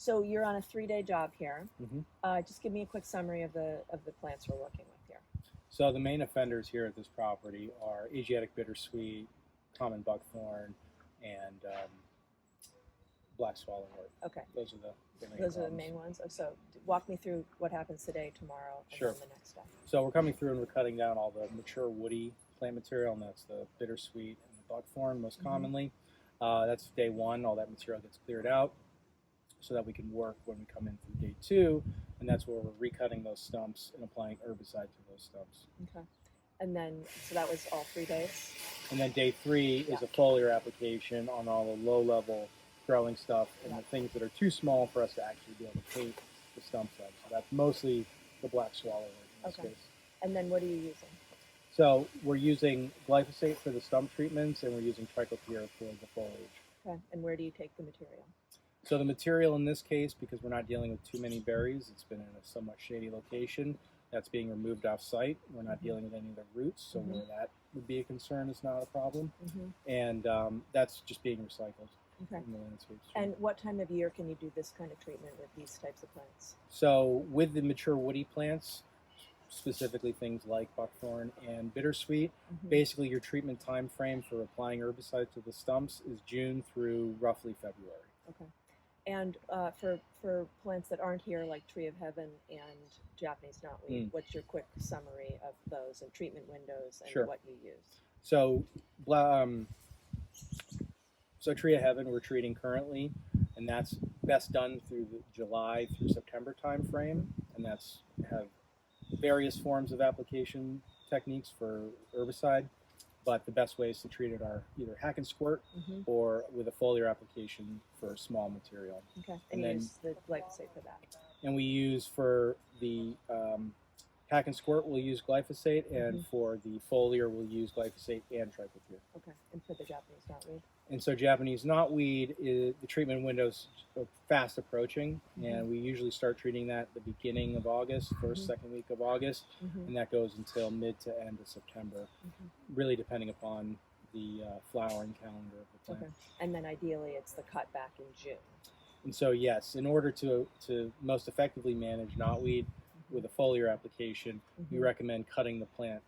So you're on a 3-day job here. Hmm. Just give me a quick summary of the plants we're working with here. So the main offenders here at this property are Asiatic bittersweet, common buckthorn, and black swallowwort. Okay. Those are the main Those are the problems. main ones. So walk me through what happens today, tomorrow, and Sure. then the next step. So we're coming through and we're cutting down all the mature woody plant material, and that's the bittersweet and the buckthorn most commonly. That's day one. All that material gets cleared out so that we can work when we come in through day two, and that's where we're recutting those stumps and applying herbicide to those stumps. Okay. And then, so that was all 3 days? And then day three is a foliar application on all the low-level growing stuff and the things that are too small for us to actually be able to paint the stumps of. So that's mostly the black swallowwort in this case. And then what are you using? So we're using glyphosate for the stump treatments, and we're using trichopyr for the foliage. Okay. And where do you take the material? So the material in this case, because we're not dealing with too many berries, it's been in a somewhat shady location, that's being removed off site. We're not dealing with any of the roots, so where that would be a concern is not a problem. And that's just being recycled in the landscape. And what time of year can you do this kind of treatment with these types of plants? So with the mature woody plants, specifically things like buckthorn and bittersweet, basically your treatment time frame for applying herbicide to the stumps is June through roughly February. Okay. And for plants that aren't here, like Tree of Heaven and Japanese knotweed, what's your quick summary of those and treatment windows and what you use? So, Tree of Heaven we're treating currently, and that's best done through the July through September time frame, and that's have various forms of application techniques for herbicide. But the best ways to treat it are either hack and squirt or with a foliar application for small material. Okay, and then, use the glyphosate for that. And we use for the hack and squirt, we'll use glyphosate, and for the foliar, we'll use glyphosate and trichopyr. Okay, and for the Japanese knotweed? And so Japanese knotweed, the treatment window's fast approaching, and we usually start treating that at the beginning of August, first, second week of August, and that goes until mid to end of September, really depending upon the flowering calendar of the plant. Okay, and then ideally it's the cut back in June. And so yes, in order to most effectively manage knotweed with a foliar application, we recommend cutting the plant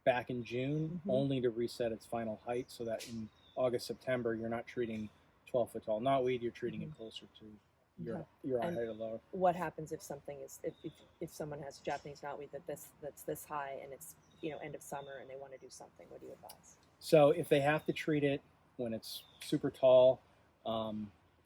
back in June, only to reset its final height, so that in August, September, you're not treating 12-foot tall knotweed, you're treating it closer to your height or lower. What happens if something is, if someone has Japanese knotweed that's this high and it's end of summer and they want to do something? What do you advise? So if they have to treat it when it's super tall, a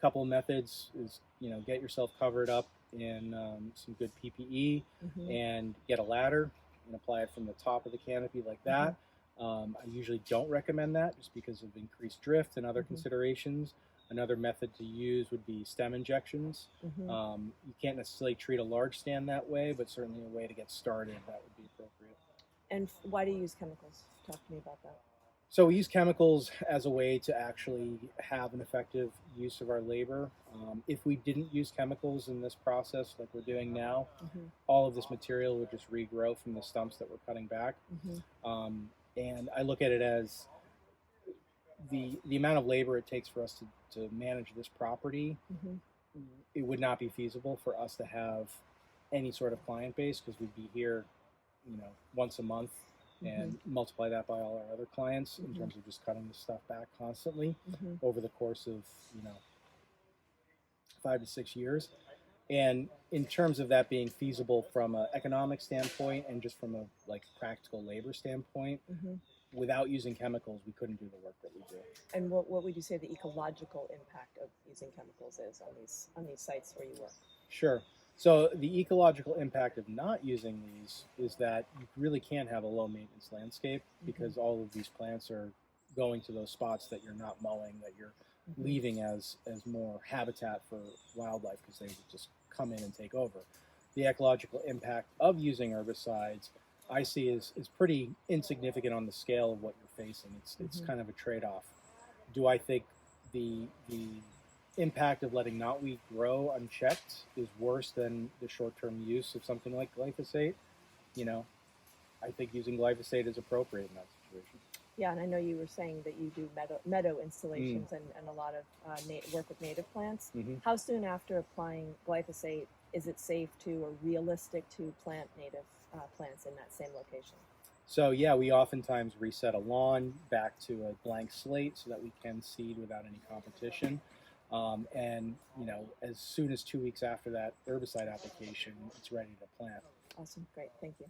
couple of methods is get yourself covered up in some good PPE and get a ladder and apply it from the top of the canopy like that. I usually don't recommend that just because of increased drift and other considerations. Another method to use would be stem injections. You can't necessarily treat a large stand that way, but certainly a way to get started that would be appropriate. And why do you use chemicals? Talk to me about that. So we use chemicals as a way to actually have an effective use of our labor. If we didn't use chemicals in this process like we're doing now, all of this material would just regrow from the stumps that we're cutting back. And I look at it as the amount of labor it takes for us to manage this property. It would not be feasible for us to have any sort of client base, because we'd be here once a month and multiply that by all our other clients in terms of just cutting the stuff back constantly over the course of 5 to 6 years. And in terms of that being feasible from an economic standpoint and just from a practical labor standpoint, without using chemicals, we couldn't do the work that we do. And what would you say the ecological impact of using chemicals is on these sites where you work? Sure. So the ecological impact of not using these is that you really can't have a low maintenance landscape, because all of these plants are going to those spots that you're not mowing, that you're leaving as more habitat for wildlife, because they would just come in and take over. The ecological impact of using herbicides, I see is pretty insignificant on the scale of what you're facing. It's kind of a trade-off. Do I think the impact of letting knotweed grow unchecked is worse than the short-term use of something like glyphosate? I think using glyphosate is appropriate in that situation. Yeah, and I know you were saying that you do meadow installations and a lot of work with native plants. How soon after applying glyphosate is it safe to or realistic to plant native plants in that same location? So yeah, we oftentimes reset a lawn back to a blank slate so that we can seed without any competition. And as soon as 2 weeks after that herbicide application, it's ready to plant. Awesome, great, thank you.